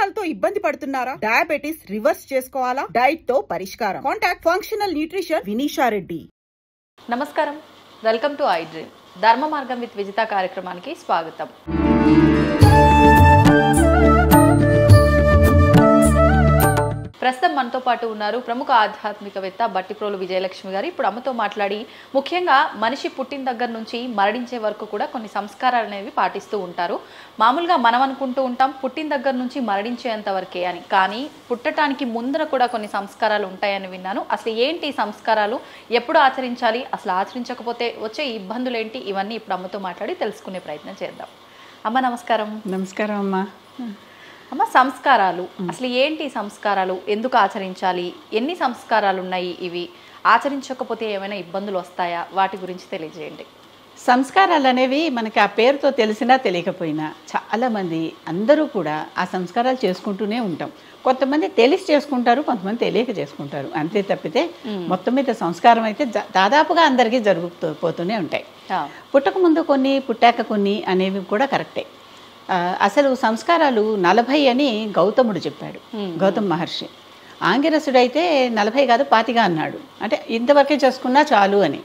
Cholesterol తో ఇబ్బంది పడుతున్నారా? డయాబెటిస్ రివర్స్ చేసుకోవాలా? డైట్ తో పరిష్కారం. Contact functional nutrition Vinisha Reddy. నమస్కారం, వెల్కమ్ టు ఐ డ్రీమ్. ధర్మ మార్గం విత్ విజిత కార్యక్రమానికి స్వాగతం. ప్రస్తుతం మనతో పాటు ఉన్నారు ప్రముఖ ఆధ్యాత్మికవేత్త బట్టిప్రోలు విజయలక్ష్మి గారు. ఇప్పుడు అమ్మతో మాట్లాడి ముఖ్యంగా మనిషి పుట్టిన దగ్గర నుంచి మరణించే వరకు కూడా కొన్ని సంస్కారాలు అనేవి పాటిస్తూ ఉంటారు. మామూలుగా మనం అనుకుంటూ ఉంటాం పుట్టిన దగ్గర నుంచి మరణించేంత వరకే అని, కానీ పుట్టడానికి ముందర కూడా కొన్ని సంస్కారాలు ఉంటాయని విన్నాను. అసలు ఏంటి సంస్కారాలు, ఎప్పుడు ఆచరించాలి, అసలు ఆచరించకపోతే వచ్చే ఇబ్బందులు ఏంటి, ఇవన్నీ ఇప్పుడు అమ్మతో మాట్లాడి తెలుసుకునే ప్రయత్నం చేద్దాం. అమ్మ నమస్కారం. నమస్కారం అమ్మా. అమ్మ, సంస్కారాలు అసలు ఏంటి? సంస్కారాలు ఎందుకు ఆచరించాలి? ఎన్ని సంస్కారాలు ఉన్నాయి? ఇవి ఆచరించకపోతే ఏమైనా ఇబ్బందులు వస్తాయా? వాటి గురించి తెలియజేయండి. సంస్కారాలు అనేవి మనకి ఆ పేరుతో తెలిసినా తెలియకపోయినా చాలామంది అందరూ కూడా ఆ సంస్కారాలు చేసుకుంటూనే ఉంటాం. కొంతమంది తెలిసి చేసుకుంటారు, కొంతమంది తెలియక చేసుకుంటారు. అంతే తప్పితే మొత్తం మీద సంస్కారం అయితే దాదాపుగా అందరికీ జరుగుతూనే ఉంటాయి. పుట్టక ముందు కొన్ని, పుట్టాక కొన్ని అనేవి కూడా కరెక్టే. అసలు సంస్కారాలు 40 అని గౌతముడు చెప్పాడు, గౌతమ్ మహర్షి. ఆంగిరసుడైతే 40 కాదు 25 అన్నాడు. అంటే ఇంతవరకే చేసుకున్నా చాలు అని.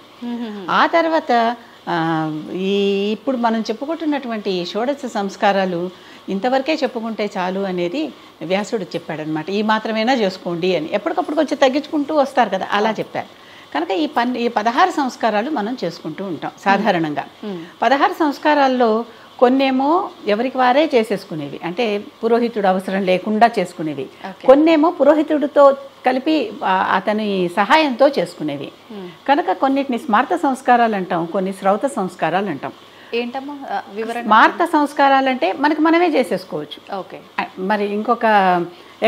ఆ తర్వాత ఇప్పుడు మనం చెప్పుకుంటున్నటువంటి షోడశ సంస్కారాలు ఇంతవరకే చెప్పుకుంటే చాలు అనేది వ్యాసుడు చెప్పాడనమాట. ఈ మాత్రమేనా చేసుకోండి అని. ఎప్పటికప్పుడు కొంచెం తగ్గించుకుంటూ వస్తారు కదా, అలా చెప్పారు. కనుక ఈ 16 సంస్కారాలు మనం చేసుకుంటూ ఉంటాం సాధారణంగా. 16 సంస్కారాల్లో కొన్నేమో ఎవరికి వారే చేసేసుకునేవి, అంటే పురోహితుడు అవసరం లేకుండా చేసుకునేవి. కొన్నేమో పురోహితుడితో కలిపి అతని సహాయంతో చేసుకునేవి. కనుక కొన్నిటిని స్మార్త సంస్కారాలు అంటాం, కొన్ని శ్రౌత సంస్కారాలు అంటాం. ఏంటమ్మా వివరణ? స్మార్త సంస్కారాలు అంటే మనకి మనమే చేసేసుకోవచ్చు. ఓకే, మరి ఇంకొక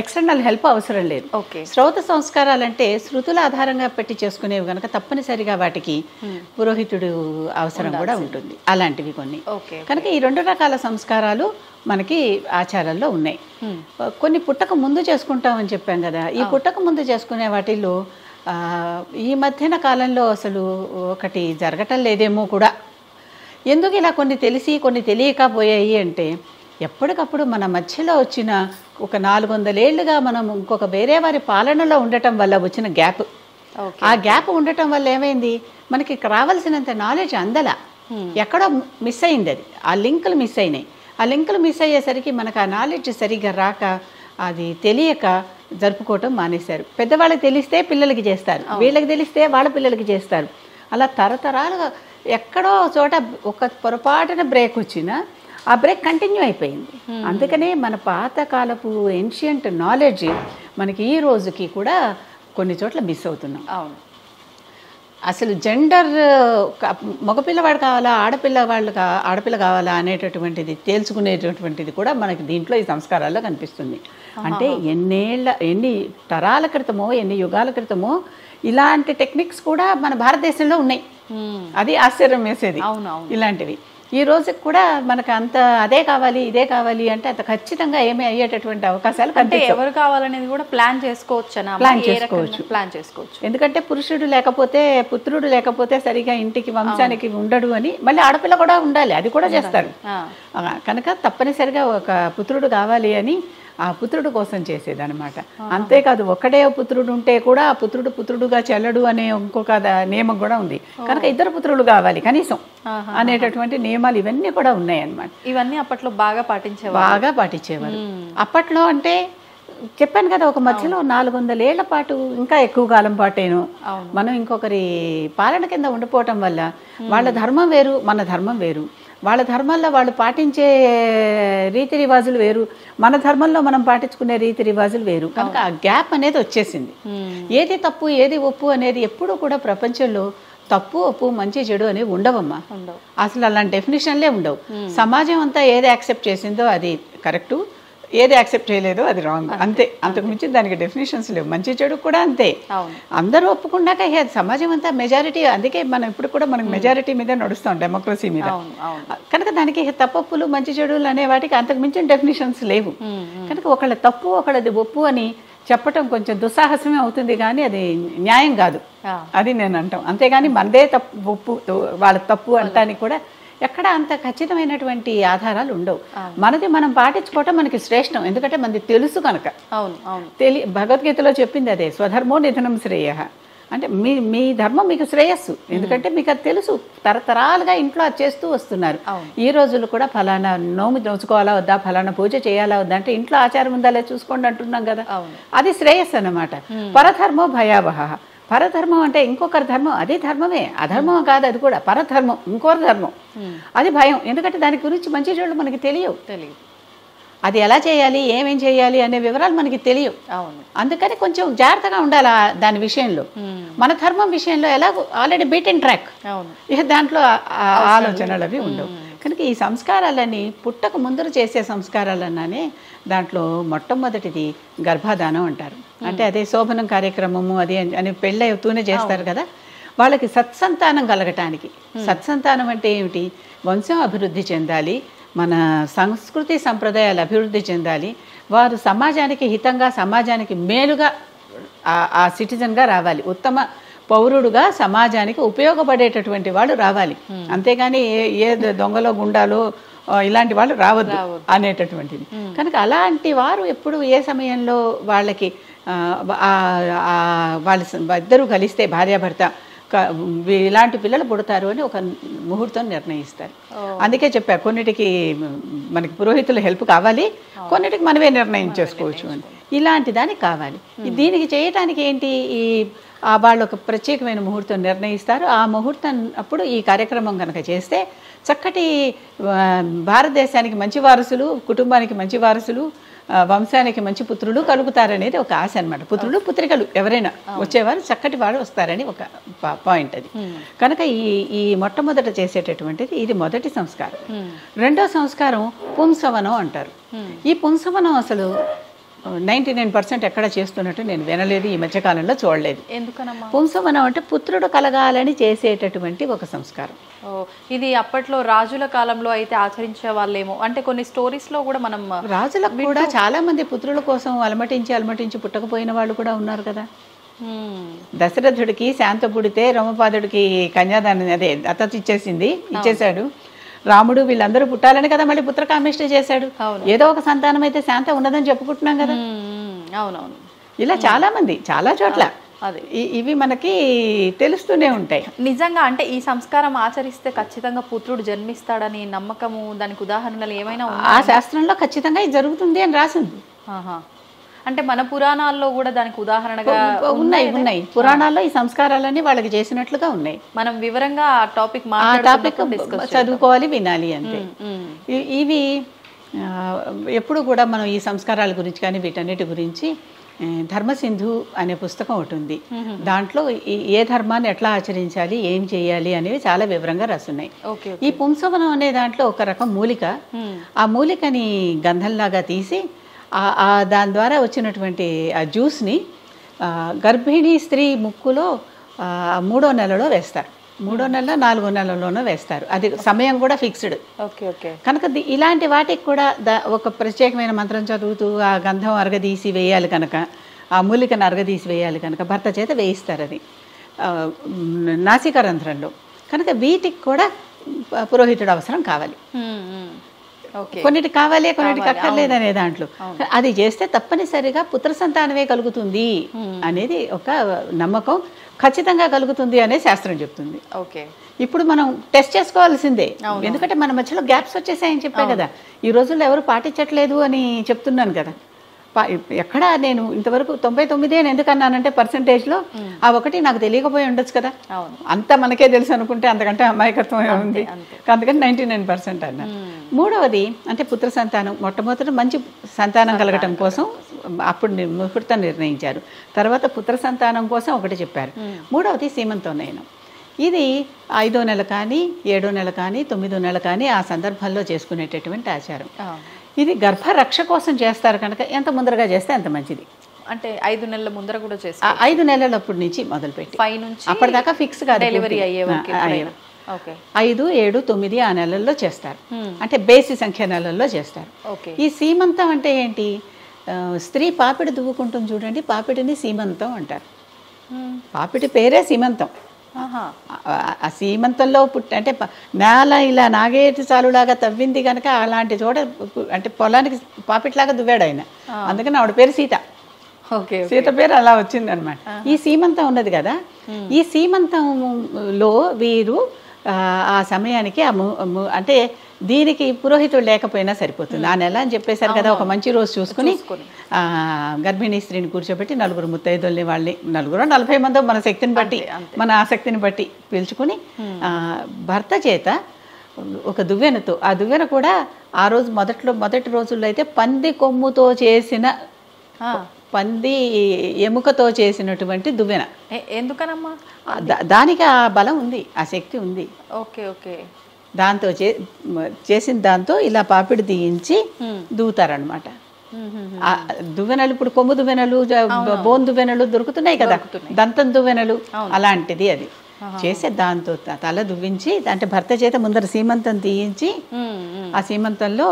ఎక్స్టర్నల్ హెల్ప్ అవసరం లేదు. ఓకే. శ్రౌత సంస్కారాలు అంటే శృతుల ఆధారంగా పెట్టి చేసుకునేవి కనుక తప్పనిసరిగా వాటికి పురోహితుడు అవసరం కూడా ఉంటుంది. అలాంటివి కొన్ని. కనుక ఈ 2 రకాల సంస్కారాలు మనకి ఆచారాల్లో ఉన్నాయి. కొన్ని పుట్టక ముందు చేసుకుంటామని చెప్పాం కదా. ఈ పుట్టక ముందు చేసుకునే వాటిల్లో ఈ మధ్యన కాలంలో అసలు ఒకటి జరగటం లేదేమో కూడా. ఎందుకు ఇలా కొన్ని తెలిసి కొన్ని తెలియకపోయాయి అంటే, ఎప్పటికప్పుడు మన మధ్యలో వచ్చిన ఒక 400 ఏళ్లుగా మనం ఇంకొక వేరే వారి పాలనలో ఉండటం వల్ల వచ్చిన గ్యాప్. ఆ గ్యాప్ ఉండటం వల్ల ఏమైంది, మనకి రావాల్సినంత నాలెడ్జ్ అందల, ఎక్కడో మిస్ అయింది. అది ఆ లింకులు మిస్ అయినాయి. ఆ లింకులు మిస్ అయ్యేసరికి మనకు ఆ నాలెడ్జ్ సరిగ్గా రాక, అది తెలియక జరుపుకోవటం మానేశారు. పెద్దవాళ్ళకి తెలిస్తే పిల్లలకి చేస్తారు, వీళ్ళకి తెలిస్తే వాళ్ళ పిల్లలకి చేస్తారు. అలా తరతరాలుగా ఎక్కడో చోట ఒక పొరపాటున బ్రేక్ వచ్చినా ఆ బ్రేక్ కంటిన్యూ అయిపోయింది. అందుకనే మన పాతకాలపు ఏన్షియంట్ నాలెడ్జ్ మనకి ఈ రోజుకి కూడా కొన్ని చోట్ల మిస్ అవుతున్నాం. అవును. అసలు జెండర్ మగపిల్లవాడు కావాలా, ఆడపిల్ల కావాలా అనేటటువంటిది తేల్చుకునేటటువంటిది కూడా మనకి దీంట్లో ఈ సంస్కారాల్లో కనిపిస్తుంది. అంటే ఎన్ని తరాల క్రితమో, ఎన్ని యుగాల క్రితమో ఇలాంటి టెక్నిక్స్ కూడా మన భారతదేశంలో ఉన్నాయి. అది ఆశ్చర్యం వేసేది. ఇలాంటివి ఈ రోజుకి కూడా మనకు అంత అదే కావాలి ఇదే కావాలి అంటే అంత ఖచ్చితంగా ఏమీ అయ్యేటటువంటి అవకాశాలు కనిపిస్తాయి. ఎవరు కావాలనేది కూడా ప్లాన్ చేసుకోవచ్చు. ఎందుకంటే పురుషుడు లేకపోతే, పుత్రుడు లేకపోతే సరిగా ఇంటికి వంశానికి ఉండడు అని, మళ్ళీ ఆడపిల్ల కూడా ఉండాలి, అది కూడా చేస్తారు. కనుక తప్పనిసరిగా ఒక పుత్రుడు కావాలి అని ఆ పుత్రుడు కోసం చేసేదనమాట. అంతేకాదు ఒక్కడే పుత్రుడు ఉంటే కూడా ఆ పుత్రుడుగా చెల్లడు అనే ఇంకొక నియమం కూడా ఉంది. కనుక 2 పుత్రులు కావాలి కనీసం అనేటటువంటి నియమాలు ఇవన్నీ కూడా ఉన్నాయన్నమాట. ఇవన్నీ అప్పట్లో బాగా పాటించేవారు. అప్పట్లో అంటే చెప్పాను కదా, ఒక మధ్యలో 400 ఏళ్ల పాటు, ఇంకా ఎక్కువ కాలం పాటేను మనం ఇంకొకరి పాలన కింద ఉండిపోవటం వల్ల వాళ్ళ ధర్మం వేరు, మన ధర్మం వేరు. వాళ్ళ ధర్మంలో వాళ్ళు పాటించే రీతి రివాజులు వేరు, మన ధర్మంలో మనం పాటించుకునే రీతి రివాజులు వేరు. కనుక ఆ గ్యాప్ అనేది వచ్చేసింది. ఏది తప్పు ఏది ఒప్పు అనేది ఎప్పుడూ కూడా ప్రపంచంలో తప్పు ఒప్పు మంచి చెడు అనేవి ఉండవమ్మా. అసలు అలాంటి డెఫినేషన్లే ఉండవు. సమాజం అంతా ఏది యాక్సెప్ట్ చేసిందో అది కరెక్టు, ఏది యాక్సెప్ట్ చేయలేదో అది రాంగ్, అంతే. అంతకు మించి దానికి డెఫినేషన్స్ లేవు. మంచి చెడు కూడా అంతే. అందరూ ఒప్పుకున్నాక సమాజం అంతా మెజారిటీ. అందుకే మనం ఇప్పుడు కూడా మనకు మెజారిటీ మీద నడుస్తాం, డెమోక్రసీ మీద. కనుక దానికి తప్పొప్పులు మంచి చెడులు అనే వాటికి అంతకు మించిన డెఫినేషన్స్ లేవు. కనుక ఒకళ్ళ తప్పు ఒకళ్ళది ఒప్పు అని చెప్పటం కొంచెం దుస్సాహసమే అవుతుంది, కానీ అది న్యాయం కాదు. అది నేను అంటాం. అంతేగాని మనదే తప్పు ఒప్పు వాళ్ళ తప్పు అంటానికి కూడా ఎక్కడ అంత ఖచ్చితమైనటువంటి ఆధారాలు ఉండవు. మనది మనం పాటించుకోవటం మనకి శ్రేష్టం, ఎందుకంటే మనది తెలుసు కనుక. భగవద్గీతలో చెప్పింది అదే, స్వధర్మో నిధనం శ్రేయ అంటే మీ ధర్మం మీకు శ్రేయస్సు, ఎందుకంటే మీకు అది తెలుసు, తరతరాలుగా ఇంట్లో అది చేస్తూ వస్తున్నారు. ఈ రోజులు కూడా ఫలానా నోము నోచుకోవాలా వద్దా, ఫలానా పూజ చేయాలా వద్దా అంటే ఇంట్లో ఆచారం ఉందా లేదా చూసుకోండి అంటున్నాం కదా, అది శ్రేయస్సు అన్నమాట. పరధర్మో భయావహ, పరధర్మం అంటే ఇంకొకరి ధర్మం, అది ధర్మమే, అధర్మం కాదు, అది కూడా పరధర్మం, ఇంకొకరి ధర్మం, అది భయం, ఎందుకంటే దాని గురించి మంచి చెడు మనకి తెలియదు, అది ఎలా చేయాలి ఏమేం చేయాలి అనే వివరాలు మనకి తెలియవు. అందుకని కొంచెం జాగ్రత్తగా ఉండాలి దాని విషయంలో. మన ధర్మం విషయంలో ఎలా ఆల్రెడీ బీటెన్ ట్రాక్, ఇక దాంట్లో ఆలోచనలు అవి ఉండవు. కనుక ఈ సంస్కారాలన్నీ పుట్టక ముందర చేసే సంస్కారాలన్నానే దాంట్లో మొట్టమొదటిది గర్భాధానం అంటారు. అంటే అదే శోభనం కార్యక్రమము అది అని పెళ్ళవుతూనే చేస్తారు కదా, వాళ్ళకి సత్సంతానం కలగటానికి. సత్సంతానం అంటే ఏమిటి, వంశం అభివృద్ధి చెందాలి, మన సంస్కృతి సంప్రదాయాలు అభివృద్ధి చెందాలి, వారు సమాజానికి హితంగా సమాజానికి మేలుగా ఆ సిటిజన్గా రావాలి, ఉత్తమ పౌరుడుగా సమాజానికి ఉపయోగపడేటటువంటి వాళ్ళు రావాలి. అంతేగాని ఏ దొంగలో గుండాలో ఇలాంటి వాళ్ళు రావద్దు అనేటటువంటిది. కనుక అలాంటి వారు ఎప్పుడు ఏ సమయంలో వాళ్ళకి వాళ్ళ ఇద్దరూ కలిస్తే భార్యాభర్త ఇలాంటి పిల్లలు పుడతారు అని ఒక ముహూర్తం నిర్ణయిస్తారు. అందుకే చెప్పా, కొన్నిటికి మనకి పురోహితుల హెల్ప్ కావాలి, కొన్నిటికి మనమే నిర్ణయం చేసుకోవచ్చు అని. ఇలాంటి దానికి కావాలి. దీనికి చేయటానికి ఏంటి, ఈ వాళ్ళు ఒక ప్రత్యేకమైన ముహూర్తం నిర్ణయిస్తారు. ఆ ముహూర్తం అప్పుడు ఈ కార్యక్రమం కనుక చేస్తే చక్కటి భారతదేశానికి మంచి వారసులు, కుటుంబానికి మంచి వారసులు, వంశానికి మంచి పుత్రులు కలుగుతారనేది ఒక ఆశ అనమాట. పుత్రులు పుత్రికలు ఎవరైనా వచ్చేవారు చక్కటి వాడు వస్తారని ఒక పాయింట్ అది. కనుక ఈ మొట్టమొదట చేసేటటువంటిది ఇది మొదటి సంస్కారం. రెండో సంస్కారం పుంసవనం అంటారు. ఈ పుంసవనం అసలు 99% ఎక్కడ చేస్తున్నట్టు నేను వినలేదు, ఈ మధ్యకాలంలో చూడలేదు. ఎందుకనమ్మా? పుంసవనం అంటే పుత్రుడు కలగాలని చేసేటటువంటి ఒక సంస్కారం. ఇది అప్పట్లో రాజుల కాలంలో అయితే ఆచరించే వాళ్ళేమో, అంటే కొన్ని స్టోరీస్ లో కూడా మనం రాజులకు కూడా చాలా మంది పుత్రుల కోసం అలమటించి పుట్టకపోయిన వాళ్ళు కూడా ఉన్నారు కదా. దశరథుడికి శాంత పుడితే రమపాదుడికి కన్యాదానం అదే దత్తత ఇచ్చేశాడు. రాముడు వీళ్ళందరూ పుట్టాలని కదా మళ్ళీ పుత్రకామేష్టి చేశాడు. ఏదో ఒక సంతానం అయితే శాంత ఉన్నదని చెప్పుకుంటున్నాం కదా. అవునవును, ఇలా చాలా మంది చాలా చోట్ల ఇవి మనకి తెలుస్తూనే ఉంటాయి. నిజంగా అంటే ఈ సంస్కారం ఆచరిస్తే ఖచ్చితంగా పుత్రుడు జన్మిస్తాడని నమ్మకము, దానికి ఉదాహరణలు ఏమైనా ఆ శాస్త్రంలో ఖచ్చితంగా ఇది జరుగుతుంది అని రాసింది. అంటే మన పురాణాల్లో కూడా దానికి ఉదాహరణగా ఉన్నాయి. పురాణాల్లో ఈ సంస్కారాలన్నీ వాళ్ళకి చేసినట్లుగా ఉన్నాయి. మనం వివరంగా ఆ టాపిక్ చదువుకోవాలి, వినాలి అంతే. ఇవి ఎప్పుడు కూడా మనం ఈ సంస్కారాల గురించి కానీ వీటన్నిటి గురించి ధర్మసింధు అనే పుస్తకం ఒకటి ఉంది. దాంట్లో ఏ ధర్మాన్ని ఎట్లా ఆచరించాలి, ఏం చేయాలి అనేవి చాలా వివరంగా రాసున్నాయి. ఈ పుంసవనం అనే దాంట్లో ఒక రకం మూలిక, ఆ మూలికని గంధంలాగా తీసి దాని ద్వారా వచ్చినటువంటి ఆ జ్యూస్ని గర్భిణీ స్త్రీ ముక్కులో 3వ నెలలో వేస్తారు. 3వ నెల 4వ నెలలోనూ వేస్తారు. అది సమయం కూడా ఫిక్స్డ్. కనుక ఇలాంటి వాటికి కూడా ఒక ప్రత్యేకమైన మంత్రం చదువుతూ ఆ గంధం అరగదీసి వేయాలి కనుక, ఆ మూలికను అరగదీసి వేయాలి కనుక భర్త చేత వేయిస్తారు అది నాసికారంధ్రంలో. కనుక వీటికి కూడా పురోహితుడు అవసరం కావాలి. కొన్నిటికి కావాలి, కొన్నిటికి అక్కర్లేదు అనే దాంట్లో అది చేస్తే తప్పనిసరిగా పుత్ర సంతానమే కలుగుతుంది అనేది ఒక నమ్మకం. ఖచ్చితంగా కలుగుతుంది అనే శాస్త్రం చెప్తుంది. ఇప్పుడు మనం టెస్ట్ చేసుకోవాల్సిందే, ఎందుకంటే మన మధ్యలో గ్యాప్స్ వచ్చేసాయని చెప్పే కదా. ఈ రోజుల్లో ఎవరు పాటించట్లేదు అని చెప్తున్నాను కదా. ఎక్కడ నేను ఇంతవరకు 99 అని ఎందుకన్నానంటే పర్సంటేజ్లో ఆ ఒకటి నాకు తెలియకపోయి ఉండొచ్చు కదా. అంత మనకే తెలుసు అనుకుంటే అంతకంటే అమాయకత్వం ఉంది. అందుకని 99% అన్నా. మూడవది అంటే పుత్ర సంతానం. మొట్టమొదటి మంచి సంతానం కలగటం కోసం అప్పుడు ముహూర్తం నిర్ణయించారు. తర్వాత పుత్ర సంతానం కోసం ఒకటి చెప్పారు. మూడవది సీమంతోనయనం. ఇది 5వ నెల కానీ 7వ నెల కానీ 9వ నెల కానీ ఆ సందర్భాల్లో చేసుకునేటటువంటి ఆచారం. ఇది గర్భరక్ష కోసం చేస్తారు కనుక ఎంత ముందరగా చేస్తే అంత మంచిది. అంటే 5 నెలల ముందర కూడా చేస్తారు. 5 నెలలప్పటి నుంచి మొదలుపెట్టి అప్పటిదాకా ఫిక్స్ కాదు, డెలివరీ అయ్యే 5, 7, 9 ఆ నెలల్లో చేస్తారు. అంటే బేసి సంఖ్య నెలల్లో చేస్తారు. ఈ సీమంతం అంటే ఏంటి, స్త్రీ పాపిడి దువ్వుకుంటుంది చూడండి, పాపిడిని సీమంతం అంటారు. పాపిడి పేరే సీమంతం. ఆ సీమంతంలో అంటే నేల ఇలా నాగేటి చాలులాగా తవ్వింది కనుక అలాంటి చోట అంటే పొలానికి పాపిట్లాగా దువ్వాడు ఆయన, అందుకని ఆవిడ పేరు సీత. సీత పేరు అలా వచ్చింది అనమాట. ఈ సీమంతం ఉన్నది కదా, ఈ సీమంతంలో వీరు ఆ సమయానికి అంటే దీనికి పురోహితుడు లేకపోయినా సరిపోతుంది, ఆ నెల అని చెప్పేశారు కదా, ఒక మంచి రోజు చూసుకుని గర్భిణీ స్త్రీని కూర్చోబెట్టి 4 ముత్తైదుల్ని వాళ్ళని 40 మందో మన శక్తిని బట్టి మన ఆసక్తిని బట్టి పిలుచుకుని భర్త చేత ఒక దువ్వెనతో, ఆ దువ్వెన కూడా ఆ రోజు మొదటి రోజుల్లో అయితే పంది కొమ్ముతో చేసిన, పంది ఎముకతో చేసినటువంటి దువ్వెన. ఎందుకనమ్మా? దానికి ఆ బలం ఉంది, ఆ శక్తి ఉంది. Okay okay. దాంతో చేసిన దాంతో ఇలా పాపిడి తీయించి దువ్వుతారనమాట. దువ్వెనలు ఇప్పుడు కొమ్ము దువ్వెనలు, బోన్ దువ్వెనలు దొరుకుతున్నాయి కదా, దంతం దువ్వెనలు అలాంటిది అది చేసే. దాంతో తల దువ్వించి అంటే భర్త చేత ముందర సీమంతం తీయించి ఆ సీమంతంలో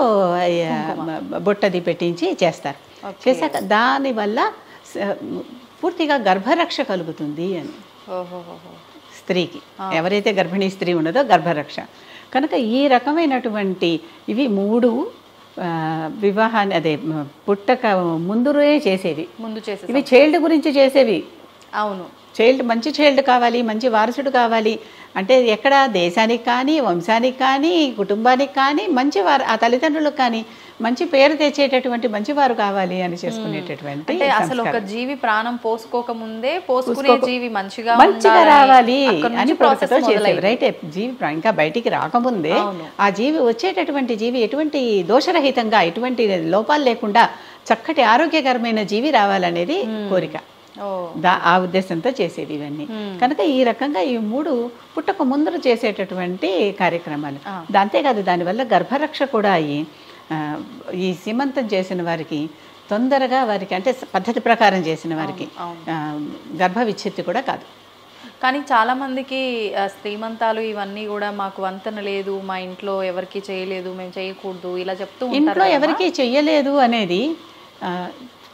బొట్టది పెట్టించి చేస్తారు. చేశాక దానివల్ల పూర్తిగా గర్భరక్ష కలుగుతుంది అని స్త్రీకి, ఎవరైతే గర్భిణీ స్త్రీ ఉన్నదో గర్భరక్ష. కనుక ఈ రకమైనటువంటి ఇవి 3 వివాహాన్ని అదే పుట్టక ముందురే చేసేవి. ఇవి చైల్డ్ గురించి చేసేవి. అవును, చైల్డ్ మంచి చైల్డ్ కావాలి, మంచి వారసుడు కావాలి అంటే ఎక్కడ దేశానికి కానీ వంశానికి కానీ కుటుంబానికి కానీ మంచి వారు, ఆ తల్లిదండ్రులకు కానీ మంచి పేరు తెచ్చేటటువంటి మంచివారు కావాలి అని చేసుకునేటటువంటి. అసలు ఒక జీవి ప్రాణం పోసుకోక ముందే పోసుకునే జీవి మంచిగా రావాలి అని ప్రోత్సతో చేసేది. రైట్, జీవి ఇంకా బయటికి రాకముందే ఆ జీవి వచ్చేటటువంటి జీవి ఎటువంటి దోషరహితంగా ఎటువంటి లోపాలు లేకుండా చక్కటి ఆరోగ్యకరమైన జీవి రావాలనేది కోరిక. ఆ ఉద్దేశంతో చేసేది ఇవన్నీ. కనుక ఈ రకంగా ఈ 3 పుట్టక ముందర చేసేటటువంటి కార్యక్రమాలు. అంతేకాదు దానివల్ల గర్భరక్ష కూడా అయ్యి ఈ సీమంతం చేసిన వారికి తొందరగా వారికి అంటే పద్ధతి ప్రకారం చేసిన వారికి గర్భ విచ్ఛిత్తి కూడా కాదు. కానీ చాలామందికి శ్రీమంతాలు ఇవన్నీ కూడా మాకు వంతన లేదు, మా ఇంట్లో ఎవరికి చేయలేదు, మేము చేయకూడదు ఇలా చెప్తూ ఉంటారు. ఇంట్లో ఎవరికి చెయ్యలేదు అనేది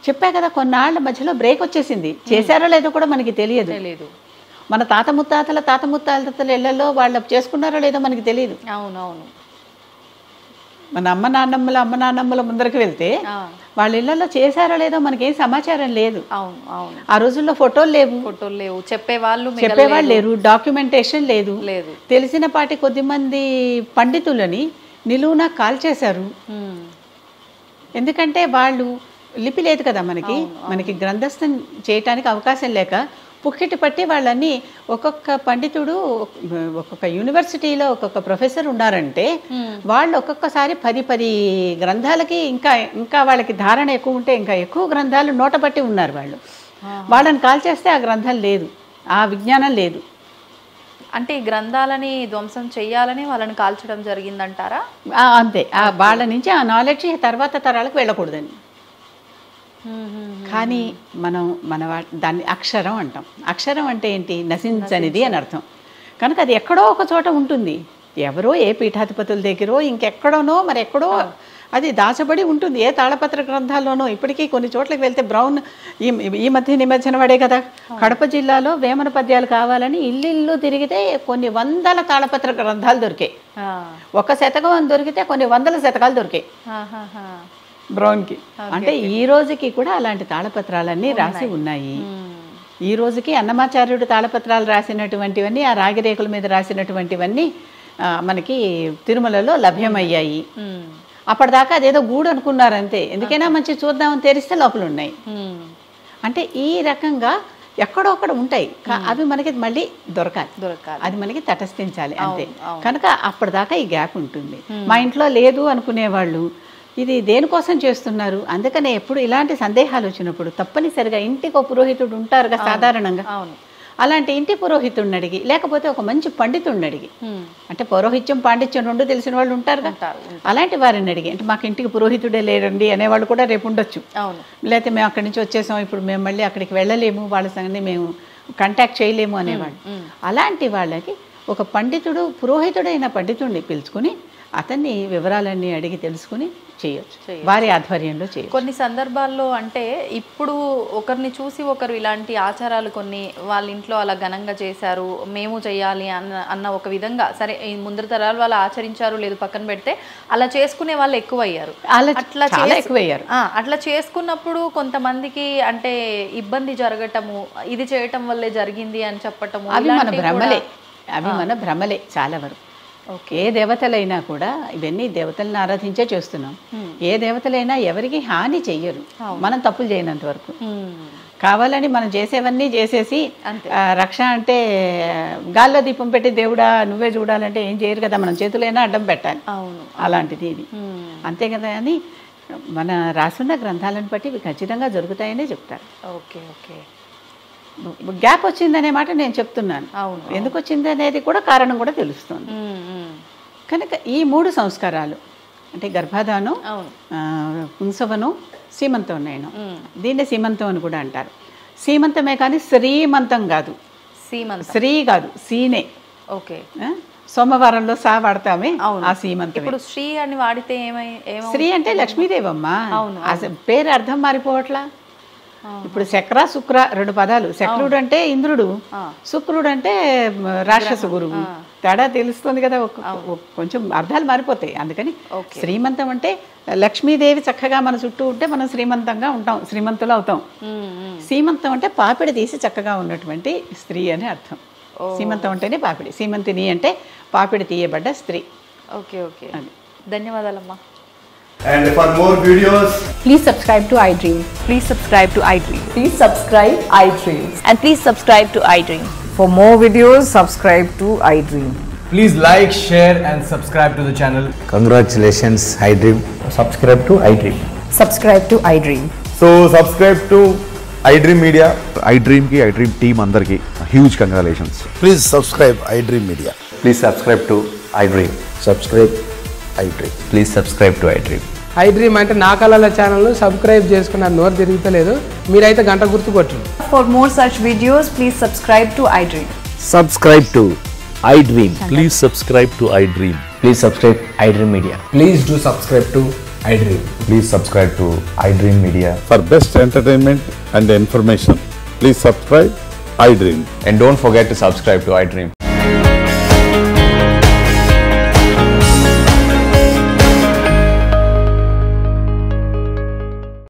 చెప్పా కదా, కొన్నాళ్ళ మధ్యలో బ్రేక్ వచ్చేసింది. చేశారో లేదో కూడా మనకి తెలియదు. మన తాత ముత్తాతల ఇళ్లలో వాళ్ళు చేసుకున్నారో లేదో మనకి తెలియదు. అవునవును. మన అమ్మ నాన్నమ్మల ముందరికి వెళ్తే వాళ్ళ ఇళ్లలో చేశారో లేదో మనకేం సమాచారం లేదు. ఆ రోజుల్లో ఫోటోలు లేవు, చెప్పేవాళ్ళు లేరు, డాక్యుమెంటేషన్ లేదు. తెలిసిన పాటి కొద్దిమంది పండితులని నిలువునా కాల్చేశారు. ఎందుకంటే వాళ్ళు లిపి లేదు కదా మనకి గ్రంథస్థం చేయటానికి అవకాశం లేక పుక్కిటి పట్టి వాళ్ళని ఒక్కొక్క పండితుడు ఒక్కొక్క యూనివర్సిటీలో ఒక్కొక్క ప్రొఫెసర్ ఉన్నారంటే వాళ్ళు ఒక్కొక్కసారి 10 గ్రంథాలకి ఇంకా వాళ్ళకి ధారణ ఎక్కువ ఉంటే ఇంకా ఎక్కువ గ్రంథాలు నోట పట్టి ఉన్నారు. వాళ్ళని కాల్చేస్తే ఆ గ్రంథం లేదు, ఆ విజ్ఞానం లేదు. అంటే ఈ గ్రంథాలని ధ్వంసం చెయ్యాలని వాళ్ళని కాల్చడం జరిగిందంటారా? అంతే, వాళ్ళ నుంచి ఆ నాలెడ్జ్ తర్వాత తరాలకు వెళ్ళకూడదని. కానీ మన దాన్ని అక్షరం అంటాం. అక్షరం అంటే ఏంటి? నశించనిది అని అర్థం. కనుక అది ఎక్కడో ఒక చోట ఉంటుంది, ఎవరో ఏ పీఠాధిపతుల దగ్గరో ఇంకెక్కడోనో మరి ఎక్కడో అది దాచబడి ఉంటుంది, ఏ తాళపత్ర గ్రంథాల్లోనో. ఇప్పటికీ కొన్ని చోట్లకి వెళ్తే బ్రౌన్ ఈ మధ్యన పడే కదా, కడప జిల్లాలో వేమన పద్యాలు కావాలని ఇల్లు తిరిగితే కొన్ని 100 తాళపత్ర గ్రంథాలు దొరికాయి. 1 శతకం దొరికితే కొన్ని 100 శతకాలు దొరికాయి బ్రౌన్కి. అంటే ఈ రోజుకి కూడా అలాంటి తాళపత్రాలన్నీ రాసి ఉన్నాయి. ఈ రోజుకి అన్నమాచార్యుడు తాళపత్రాలు రాసినటువంటివన్నీ, ఆ రాగిరేకుల మీద రాసినటువంటివన్నీ మనకి తిరుమలలో లభ్యమయ్యాయి. అప్పటిదాకా అదేదో గూడు అనుకున్నారు అంతే, ఎందుకైనా మంచి చూద్దామని తెరిస్తే లోపల ఉన్నాయి. అంటే ఈ రకంగా ఎక్కడొక్కడ ఉంటాయి, అవి మనకి మళ్ళీ దొరకాలి, అది మనకి తటస్థించాలి అంతే. కనుక అప్పటిదాకా ఈ గ్యాప్ ఉంటుంది. మా ఇంట్లో లేదు అనుకునేవాళ్ళు ఇది దేనికోసం చేస్తున్నారు. అందుకనే ఎప్పుడు ఇలాంటి సందేహాలు వచ్చినప్పుడు తప్పనిసరిగా ఇంటికి ఒక పురోహితుడు ఉంటారు కదా సాధారణంగా, అలాంటి ఇంటి పురోహితుడిని అడిగి, లేకపోతే ఒక మంచి పండితుడిని అడిగి, అంటే పౌరోహిత్యం పాండిత్యం 2 తెలిసిన వాళ్ళు ఉంటారు కదా, అలాంటి వారిని అడిగి, అంటే మాకు ఇంటికి పురోహితుడే లేరండి అనేవాళ్ళు కూడా రేపు ఉండొచ్చు. లేకపోతే మేము అక్కడి నుంచి వచ్చేసాం, ఇప్పుడు మేము మళ్ళీ అక్కడికి వెళ్ళలేము, వాళ్ళ సంగతి మేము కాంటాక్ట్ చేయలేము అనేవాళ్ళు. అలాంటి వాళ్ళకి ఒక పండితుడు పురోహితుడైన పండితుడిని పిలుచుకుని అతన్ని వివరాలన్నీ అడిగి తెలుసుకుని చేయొచ్చు, వారి ఆధ్వర్యంలో చేయొచ్చు. కొన్ని సందర్భాల్లో అంటే ఇప్పుడు ఒకరిని చూసి ఒకరు ఇలాంటి ఆచారాలు కొన్ని వాళ్ళ ఇంట్లో అలా ఘనంగా చేశారు, మేము చేయాలి అన్న ఒక విధంగా, సరే ఈ ముందర తరాలు వాళ్ళు ఆచరించారు లేదు పక్కన పెడితే, అలా చేసుకునే వాళ్ళు ఎక్కువయ్యారు. అట్లా చేసుకున్నప్పుడు కొంతమందికి అంటే ఇబ్బంది జరగటము, ఇది చేయటం వల్లే జరిగింది అని చెప్పటము, అవి మన భ్రమలే చాలా వరకు. ఏ దేవతలైనా కూడా, ఇవన్నీ దేవతలను ఆరాధించే చేస్తున్నాం, ఏ దేవతలైనా ఎవరికి హాని చెయ్యరు మనం తప్పులు చేయనంత వరకు. కావాలని మనం చేసేవన్నీ చేసేసి రక్ష అంటే గాల్లో దీపం పెట్టి దేవుడా నువ్వే చూడాలంటే ఏం చేయరు కదా, మనం చేతులైనా అడ్డం పెట్టాలి. అలాంటిది ఇది అంతే కదా. అని మన రాసున్న గ్రంథాలను బట్టి ఇవి ఖచ్చితంగా జరుగుతాయనే చెప్తారు. Okay okay. గ్యాప్ వచ్చిందనే మాట నేను చెప్తున్నాను. ఎందుకు వచ్చింది అనేది కూడా కారణం కూడా తెలుస్తుంది. కనుక ఈ 3 సంస్కారాలు అంటే గర్భాధానం, పుంసవనం, సీమంతం నేను, దీన్నే సీమంతం అని కూడా అంటారు. సీమంతమే కానీ శ్రీమంతం కాదు, శ్రీ కాదు, సీనే. ఓకే. సోమవారంలో సా వాడతామే ఆ సీమంతం. ఇప్పుడు శ్రీ అని వాడితే శ్రీ అంటే లక్ష్మీదేవమ్మ, పేరు అర్థం మారిపోవట్లా. ఇప్పుడు శక్ర శుక్ర 2 పదాలు. శక్రుడు అంటే ఇంద్రుడు, శుక్రుడు అంటే రాక్షస గురువు. తేడా తెలుస్తుంది కదా, కొంచెం అర్థాలు మారిపోతాయి. అందుకని శ్రీమంతం అంటే లక్ష్మీదేవి చక్కగా మన చుట్టూ ఉంటే మనం శ్రీమంతంగా ఉంటాం, శ్రీమంతులు అవుతాం. సీమంతం అంటే పాపిడి తీసి చక్కగా ఉన్నటువంటి స్త్రీ అని అర్థం. సీమంతం అంటేనే పాపిడి, సీమంతిని అంటే పాపిడి తీయబడ్డ స్త్రీ. ఓకే ఓకే, ధన్యవాదాలమ్మా. And for more videos, please subscribe to iDream. Please subscribe to iDream. Please subscribe iDream. And please subscribe to iDream. For more videos, subscribe to iDream. please like, share and subscribe to the channel. Congratulations, iDream. Subscribe to iDream. Subscribe to iDream. So subscribe to iDream Media. iDream ki iDream team andarki huge congratulations. Please subscribe iDream Media. Please subscribe to iDream. Subscribe iDream. Please subscribe to iDream. iDream అంటే నా కళల ఛానల్ను subscribe చేసుకున్న నోరు తిరుగుతలేదు, మీరైతే గంట గుర్తు కొట్టండి. For more such videos, please subscribe to iDream. Subscribe to iDream. Please subscribe to iDream. Please subscribe iDream Media. Please do subscribe to iDream. Please subscribe to iDream Media. For best entertainment and information, please subscribe iDream. And don't forget to subscribe to iDream.